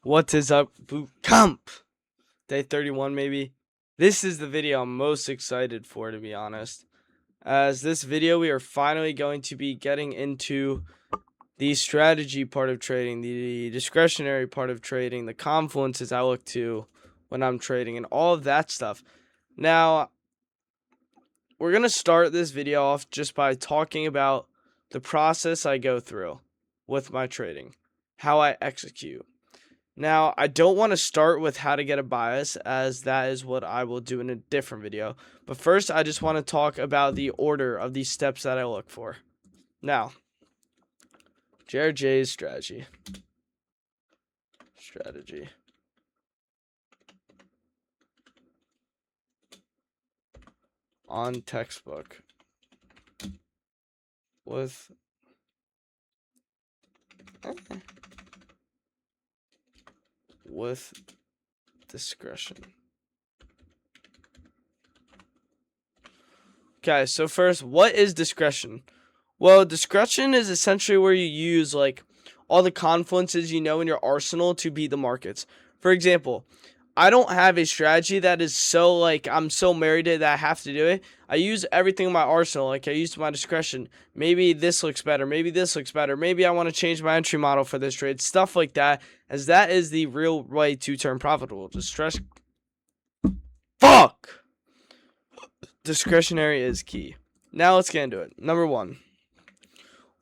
What is up, boot camp? Day 31 maybe. This is the video I'm most excited for, to be honest. As this video we are finally going to be getting into the strategy part of trading, the discretionary part of trading, the confluences I look to when I'm trading, and all of that stuff. Now, we're going to start this video off just by talking about the process I go through with my trading, how I execute. Now, I don't want to start with how to get a bias, as that is what I will do in a different video. But first, I just want to talk about the order of these steps that I look for. Now, JRJ's strategy. On textbook. With discretion. Okay, so first, what is discretion? Well, discretion is essentially where you use like all the confluences you know in your arsenal to beat the markets. For example, I don't have a strategy that is so like I'm so married to it that I have to do it. I use everything in my arsenal. Like I use my discretion. Maybe this looks better. Maybe this looks better. Maybe I want to change my entry model for this trade. Stuff like that, as that is the real way to turn profitable. Discretionary is key. Now let's get into it. Number one.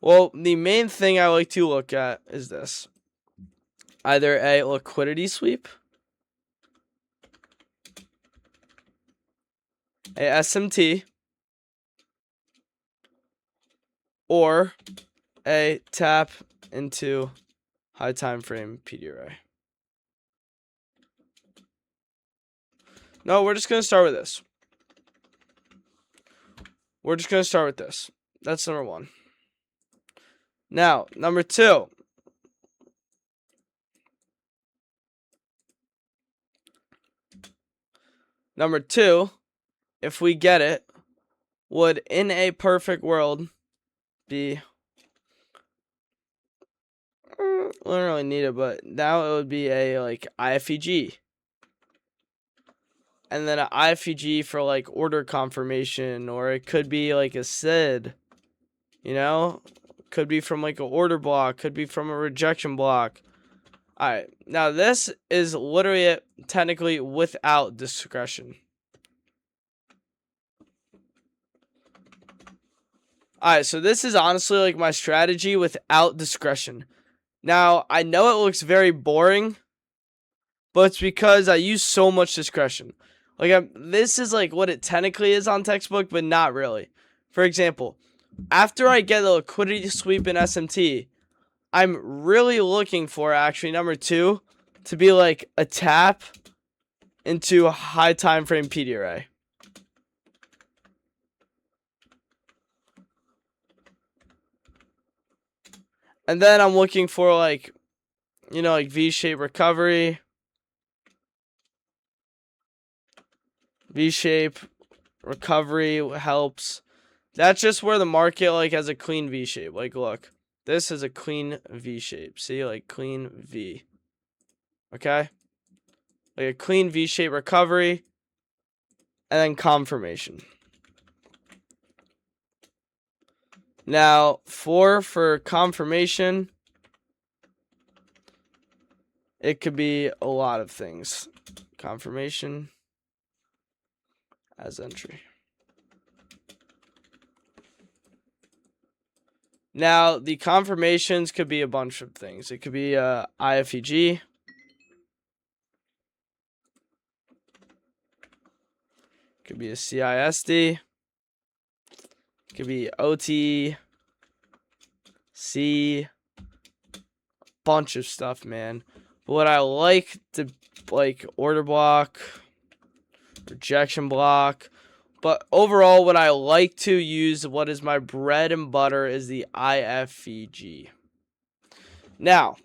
Well, the main thing I like to look at is this. Either a liquidity sweep, a SMT, or a tap into high time frame PDRA. No, we're just going to start with this. That's number one. Now, number two. If we get it, would in a perfect world be, we don't really need it, but now it would be a like IFEG. And then an IFEG for like order confirmation, or it could be like a SID, you know? Could be from like an order block, could be from a rejection block. Alright, now this is literally technically without discretion. Alright, so this is honestly like my strategy without discretion. Now, I know it looks very boring, but it's because I use so much discretion. Like, this is like what it technically is on textbook, but not really. For example, after I get the liquidity sweep in SMT, I'm really looking for, actually, number two, to be like a tap into a high time frame PDRA. And then I'm looking for like, you know, like V-shape recovery. V-shape recovery helps. That's just where the market like has a clean V-shape. Like, look, this is a clean V-shape. See, like clean V. Okay? Like a clean V-shape recovery. And then confirmation. Now, for confirmation, it could be a lot of things. Confirmation as entry. Now, the confirmations could be a bunch of things. It could be IFEG. Could be a CISD. Could be OT. C. Bunch of stuff, man. But what I like to, like, order block, rejection block. But overall, what I like to use, what is my bread and butter, is the IFEG. Now,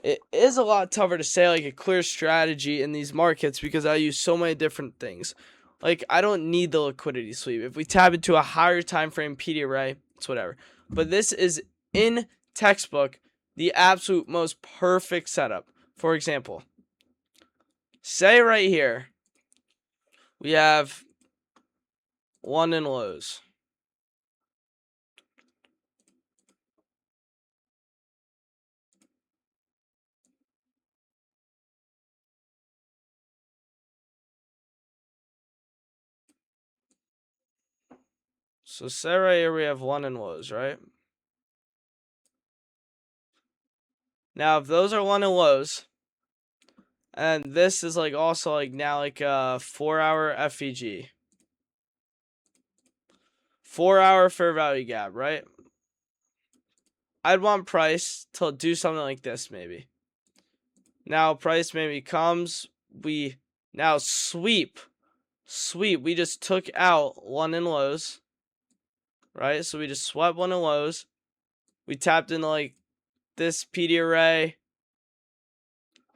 it is a lot tougher to say like a clear strategy in these markets because I use so many different things. Like, I don't need the liquidity sweep. If we tap into a higher time frame PDRA, it's whatever. But this is in textbook the absolute most perfect setup. For example, say right here, we have 1 in lows. So say right here we have 1 in lows, right? Now if those are 1 in lows, and this is like also like now like a 4-hour FEG. 4-hour fair value gap, right? I'd want price to do something like this maybe. Now price maybe comes, we now sweep. We just took out 1 in lows, right? So we just swept 1 in lows. We tapped into like this PD array.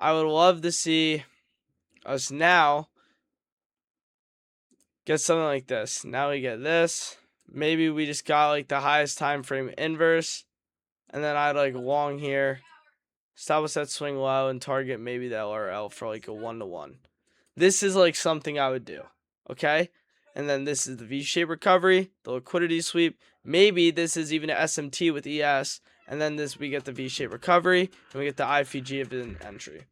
I would love to see us now get something like this. Now we get this. Maybe we just got like the highest time frame inverse, and then I'd like long here. Stop us at swing low and target maybe the LRL for like a 1-to-1. This is like something I would do. Okay? And then this is the V-shaped recovery, the liquidity sweep. Maybe this is even an SMT with ES. And then this we get the V-shaped recovery and we get the IFG of an entry.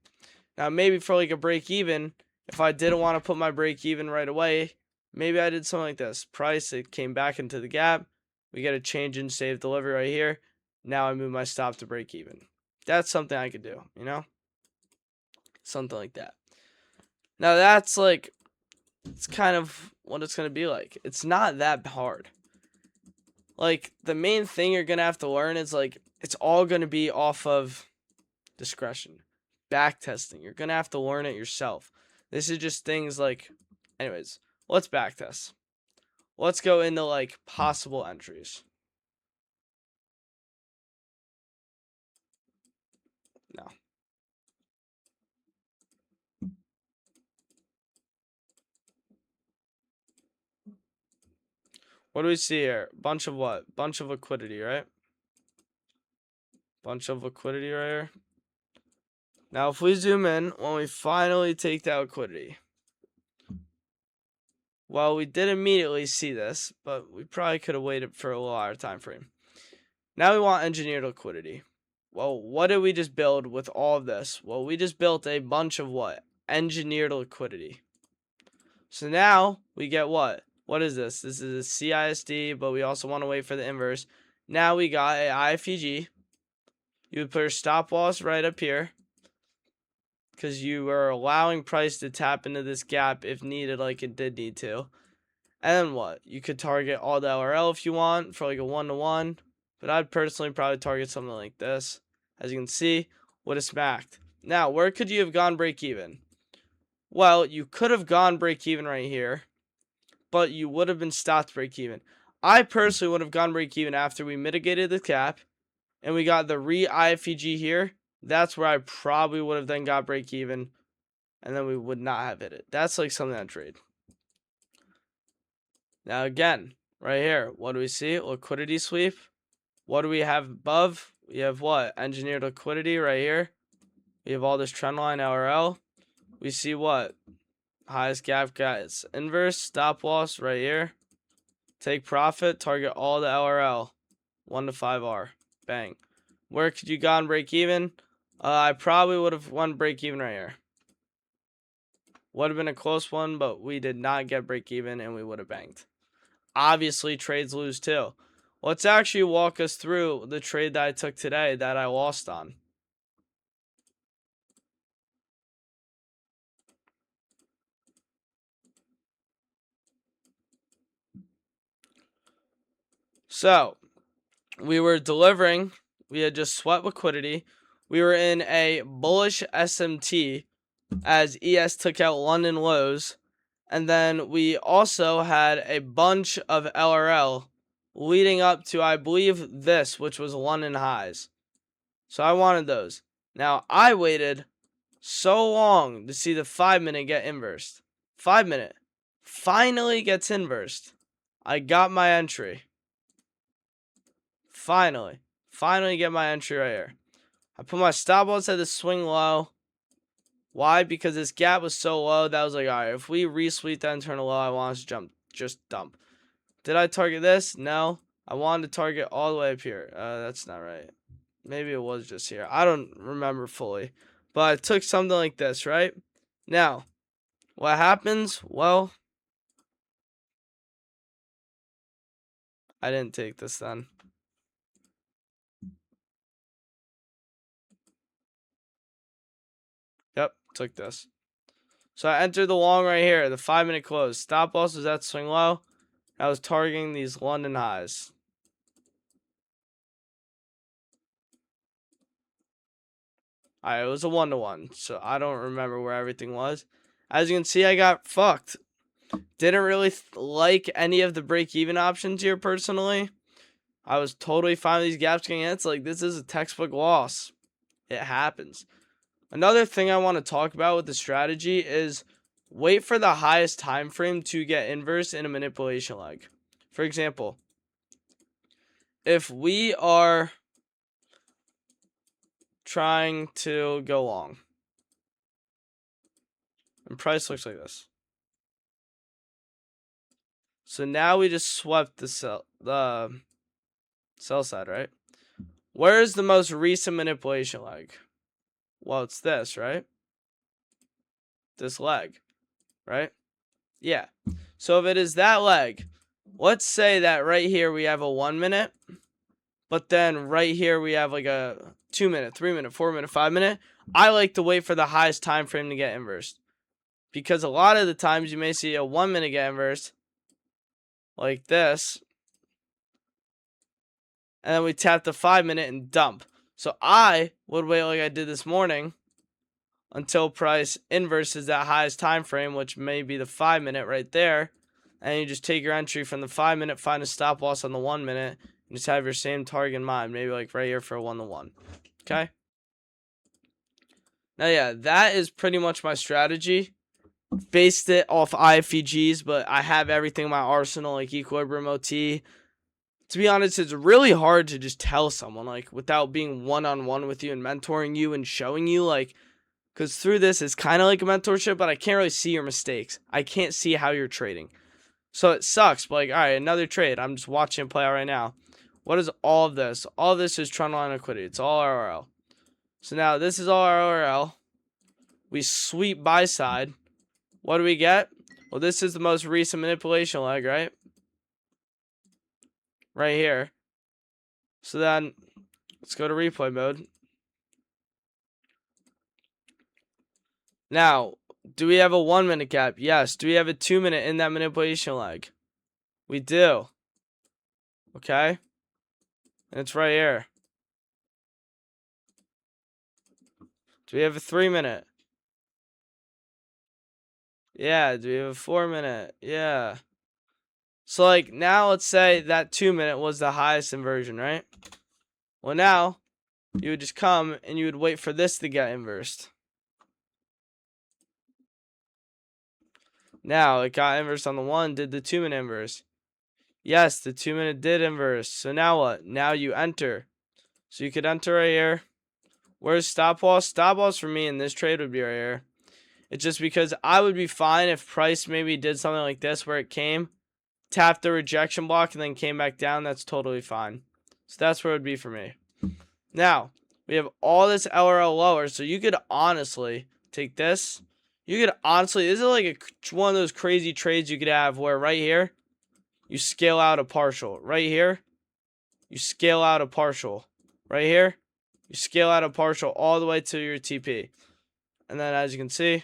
Now maybe for like a break even, if I didn't want to put my break even right away, maybe I did something like this. Price, it came back into the gap. We get a change in save delivery right here. Now I move my stop to break even. That's something I could do, you know? Something like that. Now that's like, it's kind of what it's going to be like. It's not that hard. Like, the main thing you're going to have to learn is like, it's all going to be off of discretion. Back testing. You're going to have to learn it yourself. This is just things like, anyways, let's back test. Let's go into like possible entries. No. What do we see here? Bunch of what? Bunch of liquidity, right? Bunch of liquidity right here. Now, if we zoom in, when we finally take that liquidity, well, we did immediately see this, but we probably could have waited for a little higher time frame. Now we want engineered liquidity. Well, what did we just build with all of this? Well, we just built a bunch of what? Engineered liquidity. So now we get what? What is this? This is a CISD, but we also want to wait for the inverse. Now we got a IFEG. You would put your stop loss right up here, because you are allowing price to tap into this gap if needed, like it did need to. And then what? You could target all the LRL if you want for like a 1-to-1. But I'd personally probably target something like this. As you can see, would have smacked. Now, where could you have gone break even? Well, you could have gone break even right here, but you would have been stopped break even. I personally would have gone break even after we mitigated the cap and we got the re-IFEG here. That's where I probably would have then got break even, and then we would not have hit it. That's like something that trade. Now again, right here, what do we see? Liquidity sweep. What do we have above? We have what? Engineered liquidity right here. We have all this trend line LRL. We see what? Highest gap guys. Inverse, stop loss right here. Take profit, target all the LRL. 1-to-5R. Bang. Where could you gone break even? I probably would have won break even right here. Would have been a close one, but we did not get break even and we would have banked. Obviously, trades lose too. Let's actually walk us through the trade that I took today that I lost on. So, we were delivering. We had just swept liquidity. We were in a bullish SMT as ES took out London lows. And then we also had a bunch of LRL leading up to, I believe, this, which was London highs. So I wanted those. Now, I waited so long to see the 5-minute get inversed. 5-minute finally gets inversed. I got my entry. Finally get my entry right here. I put my stop loss at the swing low. Why? Because this gap was so low that I was like, all right, if we resweep that internal low, I want to just dump. Did I target this? No. I wanted to target all the way up here. That's not right. Maybe it was just here. I don't remember fully. But I took something like this, right? Now, what happens? Well, I didn't take this then. Yep, took this. So I entered the long right here, the 5-minute close. Stop loss was at swing low. I was targeting these London highs. Alright, it was a 1-to-1, so I don't remember where everything was. As you can see, I got fucked. Didn't really like any of the break-even options here personally. I was totally fine with these gaps getting in. It's like, this is a textbook loss. It happens. Another thing I want to talk about with the strategy is wait for the highest time frame to get inverse in a manipulation leg. For example, if we are trying to go long and price looks like this. So now we just swept the sell side, right? Where is the most recent manipulation leg? Well, it's this, right? This leg, right? Yeah. So if it is that leg, let's say that right here we have a 1 minute, but then right here we have like a 2 minute, 3 minute, 4 minute, 5 minute. I like to wait for the highest time frame to get inversed, because a lot of the times you may see a 1 minute get inversed like this, and then we tap the 5 minute and dump. So I would wait like I did this morning until price inverses that highest time frame, which may be the 5 minute right there, and you just take your entry from the 5 minute, find a stop loss on the 1 minute, and just have your same target in mind, maybe like right here for a 1-to-1. Okay. Now, yeah, that is pretty much my strategy. Based it off IFEGs, but I have everything in my arsenal, like Equilibrium OT. To be honest, it's really hard to just tell someone, like, without being one-on-one with you and mentoring you and showing you, like, because through this, it's kind of like a mentorship, but I can't really see your mistakes. I can't see how you're trading. So it sucks, but, like, all right, another trade. I'm just watching it play out right now. What is all of this? All of this is trend line liquidity. It's all RRL. So now this is all RRL. We sweep buy side. What do we get? Well, this is the most recent manipulation leg, right? Right here. So then, let's go to replay mode. Now, do we have a 1 minute gap? Yes. Do we have a 2 minute in that manipulation leg? We do. Okay? And it's right here. Do we have a 3 minute? Yeah. Do we have a 4 minute? Yeah. So, like, now let's say that 2 minute was the highest inversion, right? Well, now, you would just come and you would wait for this to get inversed. Now, it got inversed on the 1, did the 2 minute inverse? Yes, the 2 minute did inverse. So now what? Now you enter. So you could enter right here. Where's stop loss? Stop loss for me in this trade would be right here. It's just because I would be fine if price maybe did something like this where it came, tapped the rejection block, and then came back down. That's totally fine. So that's where it would be for me. Now, we have all this LRL lower, so you could honestly take this. You could honestly, this is like one of those crazy trades you could have where right here, you scale out a partial. Right here, you scale out a partial. Right here, you scale out a partial all the way to your TP. And then as you can see,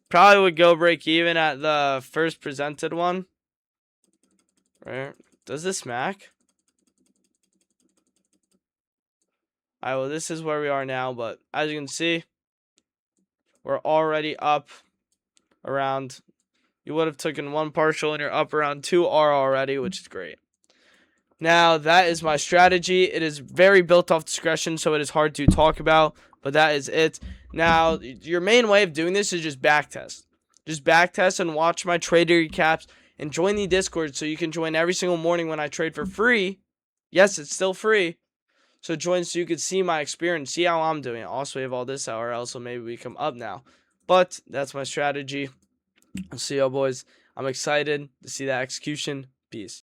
probably would go break even at the first presented one. Right? Does this smack? Alright, well, this is where we are now, but as you can see, we're already up around, you would have taken one partial and you're up around 2R already, which is great. Now, that is my strategy. It is very built off discretion, so it is hard to talk about, but that is it. Now, your main way of doing this is just backtest. Just backtest and watch my trader recaps and join the Discord so you can join every single morning when I trade for free. Yes, it's still free. So join so you could see my experience, see how I'm doing. Also, we have all this URL, so maybe we come up now. But that's my strategy. I'll see y'all boys. I'm excited to see that execution. Peace.